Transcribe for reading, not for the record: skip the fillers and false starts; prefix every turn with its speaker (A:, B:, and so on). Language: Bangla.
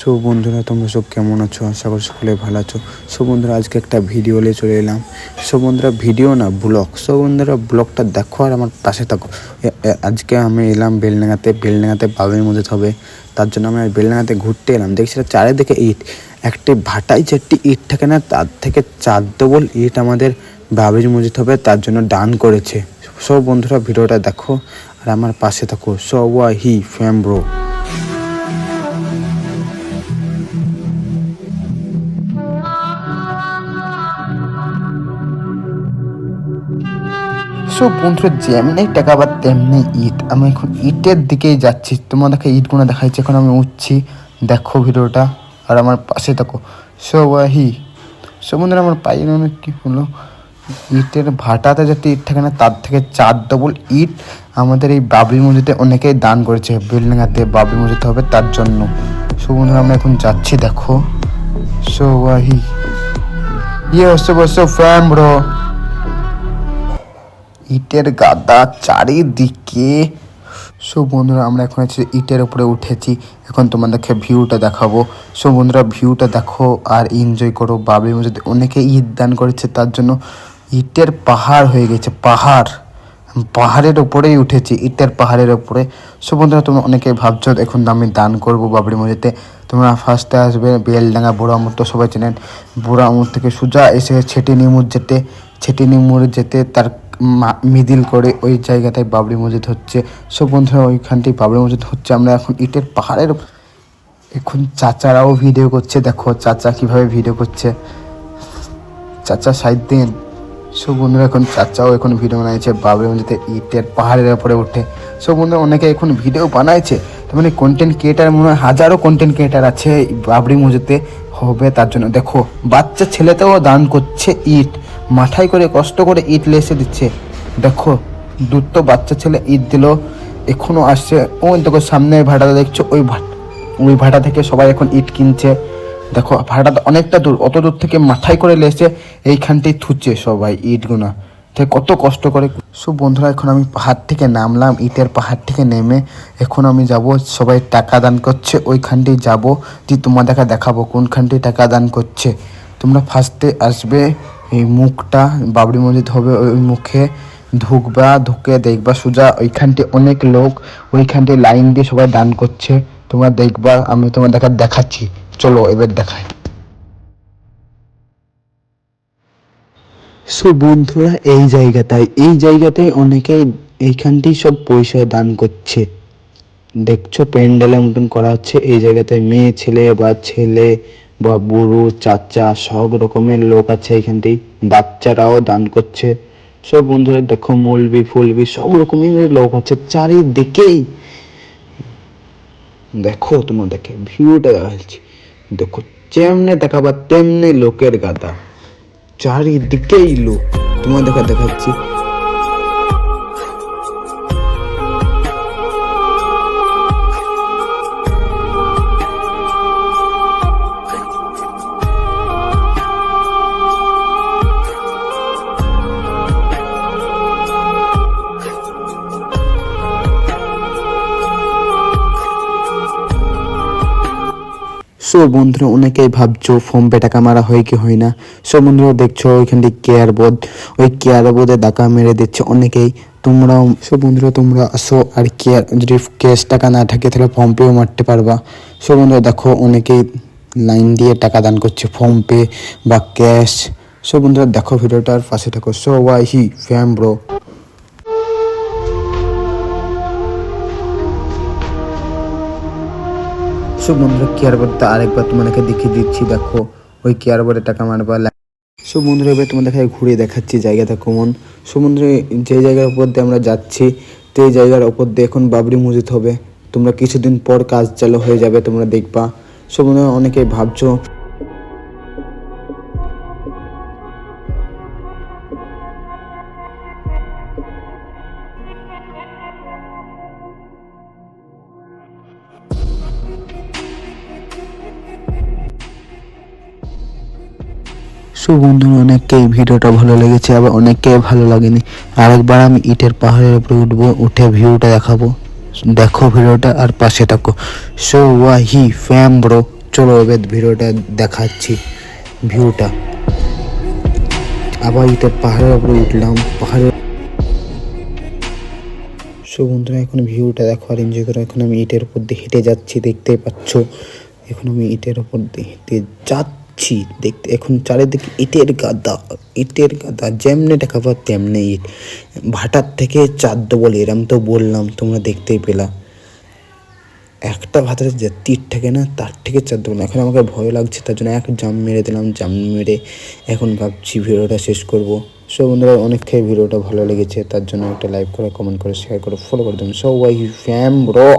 A: সো বন্ধুরা, তোমরা সব কেমন আছো? আশা করি সকলে ভালো আছো। সো বন্ধুরা, আজকে একটা ভিডিও নিয়ে চলে এলাম। সো বন্ধুরা, ভিডিও না ব্লগ। সো বন্ধুরা, ব্লগটা দেখো আর আমার পাশে থাকো। আজকে আমি এলাম বেলডাঙাতে বাবির মসজিদ হবে, তার জন্য আমি বেলডাঙাতে ঘুরতে এলাম। দেখছি চারিদিকে ইট, একটি ভাটায় যেটি ইট থাকে না, তার থেকে 4 ডবল ইট আমাদের বাবির মসজিদ হবে, তার জন্য দান করেছে। সো বন্ধুরা, ভিডিওটা দেখো আর আমার পাশে থাকো। সো ওয়াহি ফ্যাম ব্রো। সো বন্ধুরা, যেমনি টাকা বা তেমনি ইট। আমি এখন ইটের দিকেই যাচ্ছি, তোমাদেরকে ইটগুলো দেখাচ্ছি। এখন আমি উঠছি, দেখো ভিডিওটা আর আমার পাশে থাকো। সো ওয়াহি। সো বন্ধুরা, আমার পায়ে অনেক কী হলো, ইটের ভাটাতে যাতে ইট থাকে না, তার থেকে 4 ডবল ইট আমাদের এই বাবরি মসজিদে অনেকেই দান করেছে। বিল্ডিংতে বাবরি মসজিদ হবে, তার জন্য। সো বন্ধুরা, আমরা এখন যাচ্ছি, দেখো। সো ওয়াহি হচ্ছে বসো ফ্যাম ব্রো। ইটের গাদা চারিদিকে। সো বন্ধুরা, আমরা এখন ইটের উপরে উঠেছি। এখন তোমাদেরকে ভিউটা দেখাবো। সো বন্ধুরা, ভিউটা দেখো আর এনজয় করো। বাবরি মসজিদে অনেকে ঈদ দান করেছে, তার জন্য ইটের পাহাড় হয়ে গেছে। পাহাড়ের উপরেই উঠেছি, ইটের পাহাড়ের উপরে। সো বন্ধুরা, তোমরা অনেকেই ভাবছো এখন আমি দান করবো বাবরি মসজিদে। তোমরা ফার্স্টে আসবে বেলডাঙ্গা বুড়ামুড়, তো সবাই চেনেন। বুড়ামুড় থেকে সোজা এসে ছেটিনিমুড় যেতে তার মিডিল করে ওই জায়গাটায় বাবরি মসজিদ হচ্ছে। সো বন্ধুরা, ওইখানটাই বাবরি মসজিদ হচ্ছে। আমরা এখন ইটের পাহাড়ের, এখন চাচারাও ভিডিও করছে। দেখো চাচা কিভাবে ভিডিও করছে, চাচা সাইড দিন। সো বন্ধুরা, এখন চাচাও এখন ভিডিও বানাইছে বাবরি মসজিদে ইটের পাহাড়ের উপরে উঠে। সো বন্ধুরা, অনেকে এখন ভিডিও বানাইছে। তার মানে কন্টেন্ট ক্রিয়েটার, মনে হয় হাজারো কন্টেন্ট ক্রিয়েটার আছে বাবরি মসজিদে হবে, তার জন্য। দেখো বাচ্চা ছেলেতেও দান করছে ইট, মাথায় করে কষ্ট করে ইট লেসে দিচ্ছে। দেখো দুটো বাচ্চা ছেলে ইট দিল, এখনো আসছে। ওই দেখো সামনে ভাটাটা দেখছো, ওই ভাটা থেকে সবাই এখন ইট কিনছে। দেখো ভাটাটা অনেকটা দূর, অত দূর থেকে মাথায় করে লেসে এইখানটাই থুচ্ছে সবাই ইটগুনা, কত কষ্ট করে। সব বন্ধুরা, এখন আমি পাহাড় থেকে নামলাম, ইটের পাহাড় থেকে নেমে এখন আমি যাব, সবাই টাকা দান করছে ওইখানটাই যাব, যে তোমাদেরকে দেখাবো কোনখানটি টাকা দান করছে। তোমরা ফার্স্টে আসবে, এই মুখটা বাবরি মসজিদ হবে, ওই মুখে ঢুকবা, ঢুকে দেখবা সোজা ওইখানটি অনেক লোক ওইখানটি লাইন দিয়ে সবাই দান করছে। তোমরা দেখবা, আমি তোমাদেরকে দেখাচ্ছি। চলো এবার দেখাই। সো বন্ধুরা, এই জায়গাটায় অনেকেই এইখানটি সব পয়সা দান করছে। দেখছো প্যান্ডেলের মতন করা হচ্ছে। এই জায়গাটায় মেয়ে ছেলে বা বুড়ো চাচা সব রকমের লোক আছে এইখানটি, বাচ্চারাও দান করছে। সব বন্ধুরা দেখো, মৌলবি ফুলবি সব রকমের লোক আছে চারিদিকেই। দেখো তোমাদেরকে ভিউটা দেখাচ্ছি, দেখো যেমনে দেখাবা তেমনি লোকের গাদা, চারিদিকেই লোক। তোমাদেরকে দেখাচ্ছি। সো বন্ধুরা, অনেকেই ভাবছো ফোন পে টাকা মারা হয় কি হয় না। সো বন্ধুরা, দেখছো ওইখানটি কেয়ার বোর্ড, ওই কেয়ার বোর্ডে টাকা মেরে দিচ্ছে অনেকেই। তোমরাও সো বন্ধুরা, তোমরা আসো, আর কেয়ার যদি ক্যাশ টাকা না থাকে তাহলে ফোন পেও মারতে পারবা। সো বন্ধুরা, দেখো অনেকেই লাইন দিয়ে টাকা দান করছে, ফোন পে বা ক্যাশ। সো বন্ধুরা, দেখো ভিডিওটার পাশে থাকো। সো ওয়াহি ফ্যাম ব্রো। সো বন্ধুরা, কেয়ার বোর্ডটা আরেকবার তোমাদেরকে দেখিয়ে দিচ্ছি। দেখো ওই কেয়ার বোর্ডে টাকা মারবা। সো বন্ধুরা, এবার তোমাদেরকে ঘুরে দেখাচ্ছি জায়গাটা কেমন। সো বন্ধুরা, যে জায়গার উপর দিয়ে আমরা যাচ্ছি, সেই জায়গার উপর দিয়ে এখন বাবরি মসজিদ হবে। তোমরা কিছুদিন পর কাজ চালু হয়ে যাবে, তোমরা দেখবা। সো বন্ধুরা, অনেকেই ভাবছো। সো বন্ধুরা, অনেককেই ভিডিওটা ভালো লেগেছে, আবার অনেককেই ভালো লাগেনি। আরেকবার আমি ইটের পাহাড়ের উপরে উঠবো, উঠে ভিউটা দেখাবো। দেখো ভিডিওটা আর পাশে থাকো। সো ওয়াহি ফ্যাম ব্রো। চলো এবার ভিডিওটা দেখাচ্ছি। ভিউটা আবার ইটের পাহাড়ের উপরে উঠলাম। পাহাড়ের সো বন্ধুরা এখন ভিউটা দেখো আর এনজয় করো। এখন আমি ইটের উপর দিয়ে হেঁটে যাচ্ছি, দেখতেই পাচ্ছ। এখন আমি ইটের উপর দিয়ে হেঁটে যাচ্ছি দেখতে। এখন চারিদিকে ইটের গাদা, ইটের গাদা, যেমনে দেখাবো তেমনি ইট। ভাটার থেকে চার ডবল এরম তো বললাম, তোমরা দেখতেই পেলা। একটা ভাতারে যে তীর থাকে না, তার থেকে চার ডবল। এখন আমাকে ভয় লাগছে, তার জন্য এক জাম্প মেরে দিলাম। জাম্প মেরে এখন ভাবছি ভিডিওটা শেষ করব। সো বন্ধুরা অনেকটাই ভিডিওটা ভালো লেগেছে, তার জন্য একটা লাইক করে, কমেন্ট করে, শেয়ার করে, ফলো করে দেবেন সবাই। ফ্যাম ব্রো।